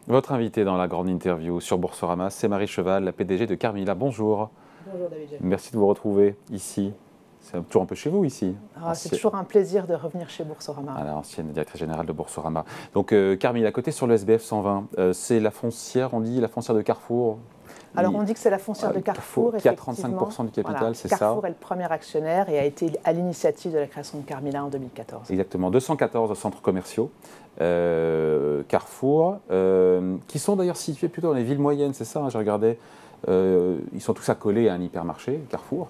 Votre invité dans la grande interview sur Boursorama, c'est Marie Cheval, la PDG de Carmila. Bonjour. Bonjour David. Merci de vous retrouver ici. C'est toujours un peu chez vous ici. C'est toujours un plaisir de revenir chez Boursorama. À l'ancienne directrice générale de Boursorama. Donc Carmila, côté sur le SBF 120, c'est la foncière, on dit la foncière de Carrefour. Alors on dit que c'est la foncière de Carrefour, qui a 35% du capital, voilà, c'est ça. Carrefour est le premier actionnaire et a été à l'initiative de la création de Carmila en 2014. Exactement, 214 centres commerciaux Carrefour, qui sont d'ailleurs situés plutôt dans les villes moyennes, c'est ça, hein, je regardais, ils sont tous accolés à un hypermarché, Carrefour,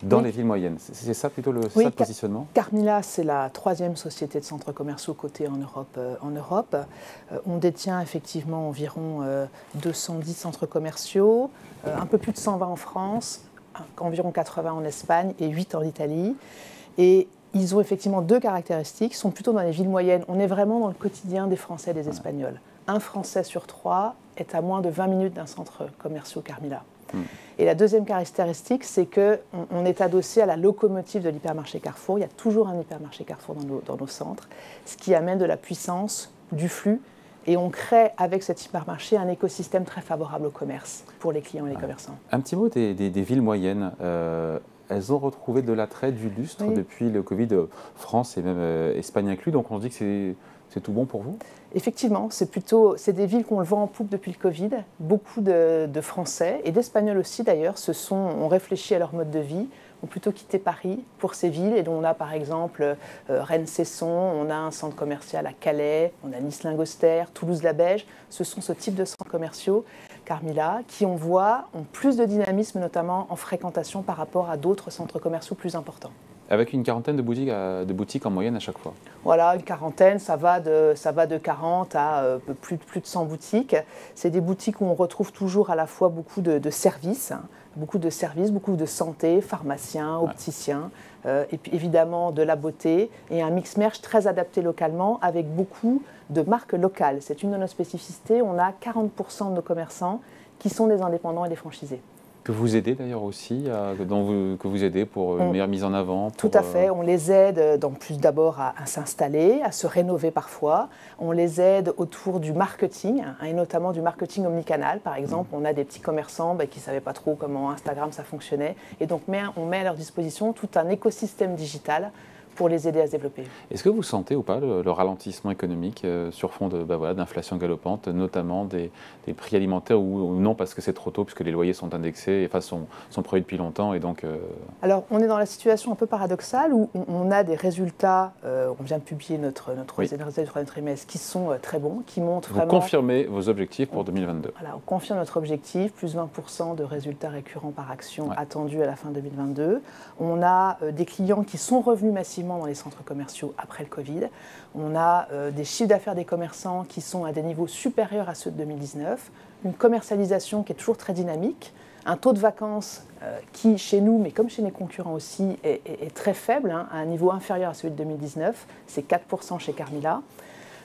dans les villes moyennes. C'est ça plutôt ça, le positionnement? Carmila, c'est la troisième société de centres commerciaux cotée en Europe. On détient effectivement environ 210 centres commerciaux, un peu plus de 120 en France, environ 80 en Espagne et 8 en Italie. Et ils ont effectivement deux caractéristiques, ils sont plutôt dans les villes moyennes. On est vraiment dans le quotidien des Français et des Espagnols. Un Français sur trois est à moins de 20 minutes d'un centre commercial Carmila. Et la deuxième caractéristique, c'est qu'on est adossé à la locomotive de l'hypermarché Carrefour. Il y a toujours un hypermarché Carrefour dans nos centres, ce qui amène de la puissance, du flux. Et on crée avec cet hypermarché un écosystème très favorable au commerce pour les clients et les commerçants. Un petit mot des villes moyennes. Elles ont retrouvé de l'attrait, du lustre depuis le Covid, France et même Espagne inclus. Donc on se dit que c'est tout bon pour vous? Effectivement, c'est des villes qu'on le vend en poupe depuis le Covid. Beaucoup de Français et d'Espagnols aussi d'ailleurs ont réfléchi à leur mode de vie, ont plutôt quitté Paris pour ces villes. Et dont on a par exemple Rennes-Cesson, on a un centre commercial à Calais, on a Nice-Lingoster, Toulouse-la-Beige. Ce sont ce type de centres commerciaux, Carmila, qui on voit ont plus de dynamisme, notamment en fréquentation par rapport à d'autres centres commerciaux plus importants. Avec une quarantaine de boutiques en moyenne à chaque fois. Voilà, une quarantaine, ça va de 40 à plus de 100 boutiques. C'est des boutiques où on retrouve toujours à la fois beaucoup de services, beaucoup de santé, pharmaciens, opticiens, et puis évidemment de la beauté, et un mix merch très adapté localement avec beaucoup de marques locales. C'est une de nos spécificités, on a 40% de nos commerçants qui sont des indépendants et des franchisés. Que vous aidez d'ailleurs aussi, que vous aidez pour une meilleure mise en avant. Tout à fait, on les aide d'abord à s'installer, à se rénover parfois. On les aide autour du marketing, et notamment du marketing omnicanal. Par exemple, on a des petits commerçants qui ne savaient pas trop comment Instagram ça fonctionnait. Et donc on met à leur disposition tout un écosystème digital pour les aider à se développer. Est-ce que vous sentez ou pas le ralentissement économique sur fond d'inflation galopante, notamment des prix alimentaires ou non parce que c'est trop tôt puisque les loyers sont indexés et sont prévus depuis longtemps et donc Alors on est dans la situation un peu paradoxale où on a des résultats, on vient de publier notre résultat du troisième trimestre qui sont très bons, qui montrent vraiment... Vous confirmez vos objectifs pour 2022. Voilà, on confirme notre objectif, plus 20% de résultats récurrents par action attendus à la fin 2022. On a des clients qui sont revenus massivement dans les centres commerciaux après le Covid. On a des chiffres d'affaires des commerçants qui sont à des niveaux supérieurs à ceux de 2019, une commercialisation qui est toujours très dynamique, un taux de vacances qui, chez nous, mais comme chez les concurrents aussi, est très faible, à un niveau inférieur à celui de 2019, c'est 4% chez Carmila.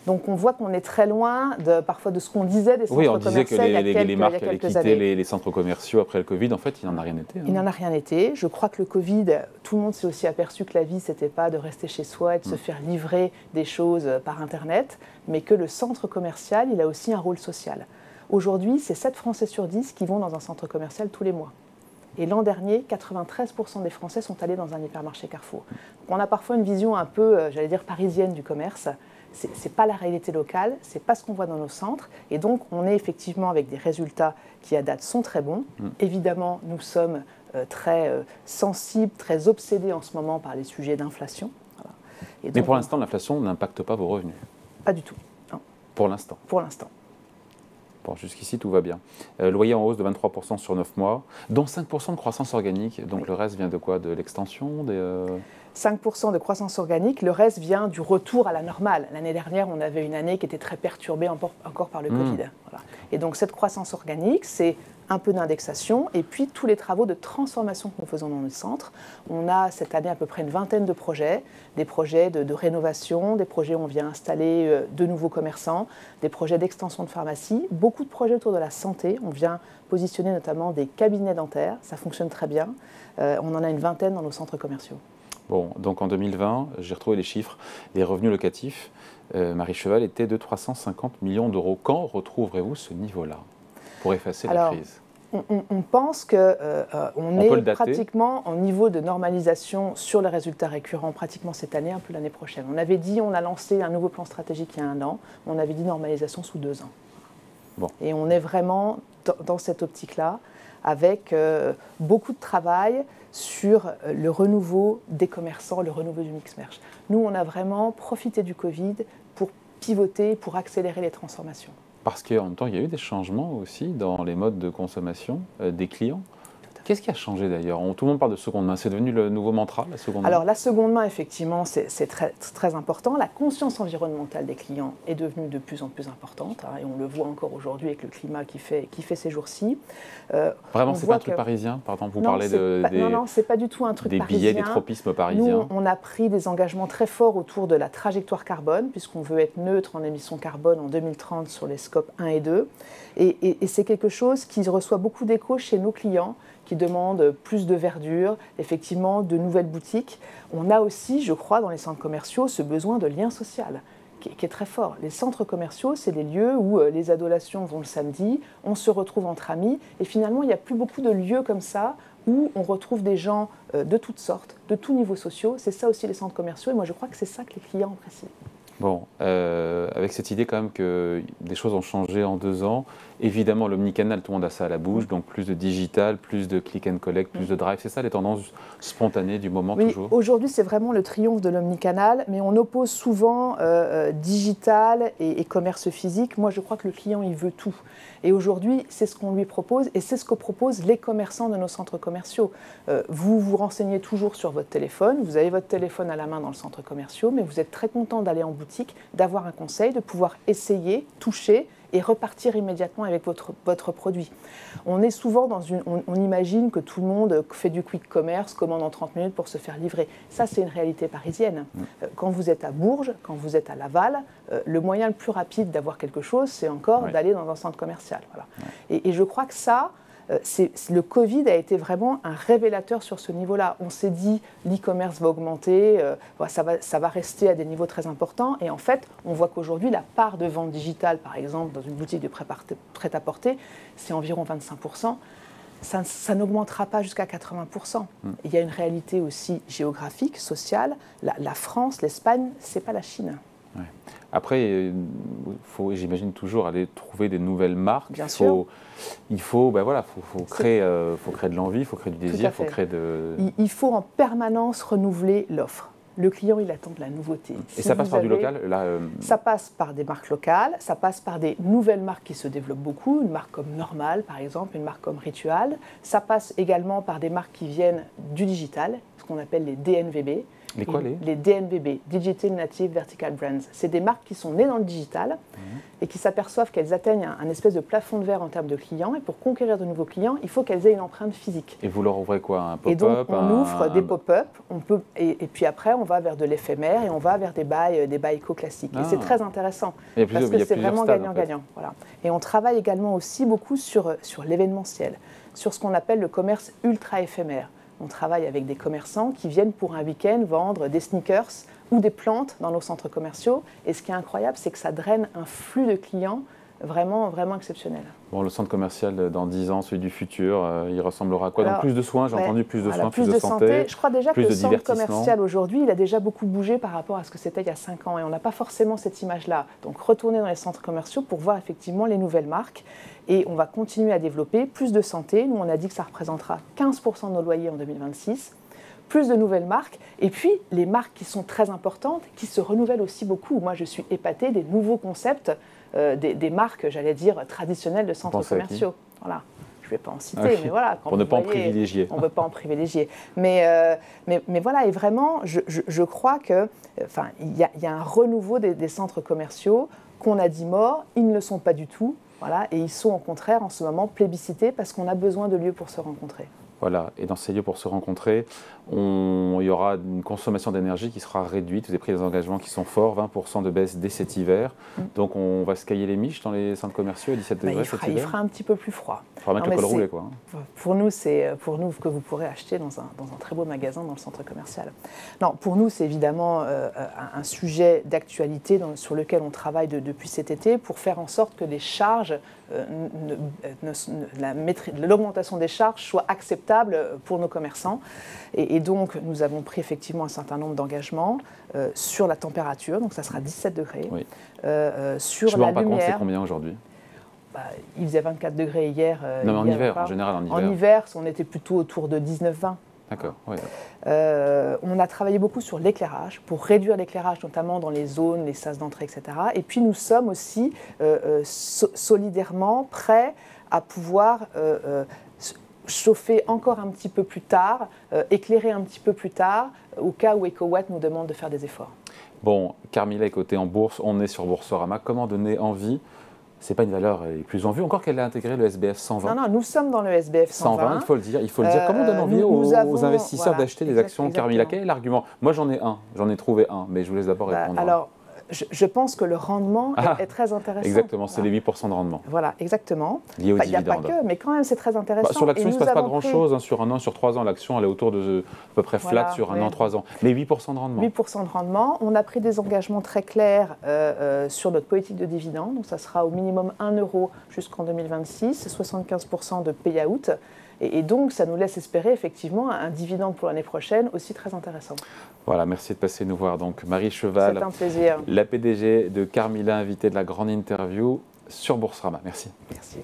Donc on voit qu'on est très loin parfois de ce qu'on disait des centres commerciaux. Oui, on disait que les marques allaient quitter les centres commerciaux après le Covid. En fait, il n'en a rien été. Il n'en a rien été. Je crois que le Covid, tout le monde s'est aussi aperçu que la vie, ce n'était pas de rester chez soi et de se faire livrer des choses par Internet, mais que le centre commercial, il a aussi un rôle social. Aujourd'hui, c'est 7 Français sur 10 qui vont dans un centre commercial tous les mois. Et l'an dernier, 93% des Français sont allés dans un hypermarché Carrefour. Donc on a parfois une vision un peu, j'allais dire, parisienne du commerce. Ce n'est pas la réalité locale, ce n'est pas ce qu'on voit dans nos centres. Et donc, on est effectivement avec des résultats qui, à date, sont très bons. Évidemment, nous sommes très sensibles, très obsédés en ce moment par les sujets d'inflation. Voilà. Mais pour l'instant, l'inflation n'impacte pas vos revenus? Pas du tout, non. Pour l'instant? Pour l'instant. Bon, jusqu'ici, tout va bien. Loyer en hausse de 23% sur 9 mois, dont 5% de croissance organique. Donc le reste vient de quoi? De l'extension 5% de croissance organique, le reste vient du retour à la normale. L'année dernière, on avait une année qui était très perturbée encore par le Covid. Voilà. Et donc cette croissance organique, c'est un peu d'indexation et puis tous les travaux de transformation que nous faisons dans nos centres. On a cette année à peu près une vingtaine de projets, des projets de rénovation, des projets où on vient installer de nouveaux commerçants, des projets d'extension de pharmacie, beaucoup de projets autour de la santé. On vient positionner notamment des cabinets dentaires, ça fonctionne très bien. On en a une vingtaine dans nos centres commerciaux. Bon, donc en 2020, j'ai retrouvé les chiffres, les revenus locatifs, Marie Cheval, étaient de 350 millions d'euros. Quand retrouverez-vous ce niveau-là pour effacer la crise? On pense qu'on est pratiquement en niveau de normalisation sur les résultats récurrents pratiquement cette année, un peu l'année prochaine. On avait dit, on a lancé un nouveau plan stratégique il y a 1 an, on avait dit normalisation sous 2 ans. Bon. Et on est vraiment dans cette optique-là, avec beaucoup de travail sur le renouveau des commerçants, le renouveau du mix merch. Nous, on a vraiment profité du Covid pour pivoter, pour accélérer les transformations. Parce qu'en même temps, il y a eu des changements aussi dans les modes de consommation des clients. Qu'est-ce qui a changé d'ailleurs? Tout le monde parle de seconde main. C'est devenu le nouveau mantra, la seconde main? Alors, la seconde main, effectivement, c'est très, très important. La conscience environnementale des clients est devenue de plus en plus importante. Et on le voit encore aujourd'hui avec le climat qui fait ces jours-ci. Vraiment, ce n'est pas un truc parisien? Pardon, vous parlez non, ce n'est pas du tout un truc parisien. Des billets, des tropismes parisiens. Nous, on a pris des engagements très forts autour de la trajectoire carbone, puisqu'on veut être neutre en émissions carbone en 2030 sur les scopes 1 et 2. Et c'est quelque chose qui reçoit beaucoup d'écho chez nos clients, qui demandent plus de verdure, effectivement, de nouvelles boutiques. On a aussi, je crois, dans les centres commerciaux, ce besoin de lien social qui est très fort. Les centres commerciaux, c'est des lieux où les adolations vont le samedi, on se retrouve entre amis, et finalement, il n'y a plus beaucoup de lieux comme ça où on retrouve des gens de toutes sortes, de tous niveaux sociaux. C'est ça aussi les centres commerciaux, et moi je crois que c'est ça que les clients apprécient. Bon, avec cette idée quand même que des choses ont changé en 2 ans, évidemment l'omnicanal, tout le monde a ça à la bouche, donc plus de digital, plus de click and collect, plus de drive, c'est ça les tendances spontanées du moment toujours? Aujourd'hui c'est vraiment le triomphe de l'omnicanal, mais on oppose souvent digital et commerce physique. Moi je crois que le client il veut tout. Et aujourd'hui c'est ce qu'on lui propose et c'est ce que proposent les commerçants de nos centres commerciaux. Vous vous renseignez toujours sur votre téléphone, vous avez votre téléphone à la main dans le centre commercial, mais vous êtes très content d'aller en boutique, d'avoir un conseil, de pouvoir essayer, toucher et repartir immédiatement avec votre produit. On est souvent on imagine que tout le monde fait du quick commerce, commande en 30 minutes pour se faire livrer. Ça, c'est une réalité parisienne. Quand vous êtes à Bourges, quand vous êtes à Laval, le moyen le plus rapide d'avoir quelque chose, c'est encore d'aller dans un centre commercial. Voilà. Et je crois que ça, le Covid a été vraiment un révélateur sur ce niveau-là. On s'est dit l'e-commerce va augmenter, ça va rester à des niveaux très importants. Et en fait, on voit qu'aujourd'hui, la part de vente digitale, par exemple, dans une boutique de prêt-à-porter, c'est environ 25%. Ça n'augmentera pas jusqu'à 80%. Il y a une réalité aussi géographique, sociale. La France, l'Espagne, ce n'est pas la Chine. Ouais. Après, il faut, j'imagine, toujours aller trouver des nouvelles marques. Bien sûr. Il faut créer de l'envie, il faut créer du désir, il faut en permanence renouveler l'offre. Le client, il attend de la nouveauté. Et ça passe par du local là, Ça passe par des marques locales, ça passe par des nouvelles marques qui se développent beaucoup, une marque comme Normal, par exemple, une marque comme Ritual. Ça passe également par des marques qui viennent du digital, ce qu'on appelle les DNVB. Les DNVB, Digital Native Vertical Brands. C'est des marques qui sont nées dans le digital et qui s'aperçoivent qu'elles atteignent un espèce de plafond de verre en termes de clients. Et pour conquérir de nouveaux clients, il faut qu'elles aient une empreinte physique. Et vous leur ouvrez quoi? Un pop-up? Et donc, on ouvre des pop-up. Et puis après, on va vers de l'éphémère et on va vers des bails classiques. Et c'est très intéressant parce que c'est vraiment gagnant-gagnant. Voilà. Et on travaille également aussi beaucoup sur l'événementiel, sur ce qu'on appelle le commerce ultra éphémère. On travaille avec des commerçants qui viennent pour un week-end vendre des sneakers ou des plantes dans nos centres commerciaux. Et ce qui est incroyable, c'est que ça draine un flux de clients vraiment, vraiment exceptionnel. Bon, le centre commercial dans 10 ans, celui du futur, il ressemblera à quoi? Donc plus de soins, j'ai entendu, plus de soins, plus de santé. Je crois déjà que le centre commercial aujourd'hui, il a déjà beaucoup bougé par rapport à ce que c'était il y a 5 ans. Et on n'a pas forcément cette image-là. Donc retourner dans les centres commerciaux pour voir effectivement les nouvelles marques. Et on va continuer à développer plus de santé. Nous, on a dit que ça représentera 15% de nos loyers en 2026. Plus de nouvelles marques. Et puis, les marques qui sont très importantes, qui se renouvellent aussi beaucoup. Moi, je suis épatée des nouveaux concepts, des marques, j'allais dire, traditionnelles de centres commerciaux. Voilà. Je ne vais pas en citer, mais voilà. Pour ne pas en privilégier. On ne veut pas en privilégier. Mais voilà, et vraiment, je crois qu'il y a un renouveau des centres commerciaux qu'on a dit morts. Ils ne le sont pas du tout. Voilà, et ils sont au contraire en ce moment plébiscités parce qu'on a besoin de lieux pour se rencontrer. Voilà, et dans ces lieux pour se rencontrer, il y aura une consommation d'énergie qui sera réduite. Vous avez pris des engagements qui sont forts, 20% de baisse dès cet hiver. Donc on va se cailler les miches dans les centres commerciaux à 17 degrés cet hiver. Il fera un petit peu plus froid. Il faudra mettre le col roulé, quoi. Pour nous, c'est que vous pourrez acheter dans un très beau magasin dans le centre commercial. Non, pour nous, c'est évidemment un sujet d'actualité sur lequel on travaille depuis cet été pour faire en sorte que les charges, l'augmentation des charges soit acceptable pour nos commerçants. Et donc, nous avons pris effectivement un certain nombre d'engagements sur la température, donc ça sera 17 degrés. Oui. Sur je ne me la rends pas compte, c'est lumière. Combien aujourd'hui? Il faisait 24 degrés hier. Non, mais en hiver, en général, en hiver. En hiver, on était plutôt autour de 19-20. D'accord, oui. On a travaillé beaucoup sur l'éclairage, pour réduire l'éclairage, notamment dans les zones, les sas d'entrée, etc. Et puis nous sommes aussi solidairement prêts à pouvoir chauffer encore un petit peu plus tard, éclairer un petit peu plus tard, au cas où EcoWatt nous demande de faire des efforts. Bon, Carmila est cotée en bourse, on est sur Boursorama. Comment donner envie? Ce n'est pas une valeur les plus en vue, encore qu'elle a intégré le SBF 120. Non, nous sommes dans le SBF 120. Il faut le dire. Comment donner envie aux investisseurs d'acheter des actions de Carmila? Quel est l'argument? Moi, j'en ai trouvé un, mais je vous laisse d'abord répondre. Alors, je pense que le rendement est très intéressant. Exactement, c'est les 8% de rendement. Voilà, exactement. Lié au dividende. Il n'y a pas que, mais quand même, c'est très intéressant. Sur l'action, il ne se passe pas grand-chose. Sur un an, sur 3 ans, l'action, elle est autour de à peu près flat sur un an, 3 ans. Mais 8% de rendement. 8% de rendement. On a pris des engagements très clairs sur notre politique de dividende. Donc, ça sera au minimum 1 euro jusqu'en 2026, 75% de payout. Et donc, ça nous laisse espérer effectivement un dividende pour l'année prochaine aussi très intéressant. Voilà, merci de passer nous voir. Donc, Marie Cheval, c'est un plaisir. La PDG de Carmila, invitée de la grande interview sur Boursorama. Merci. Merci.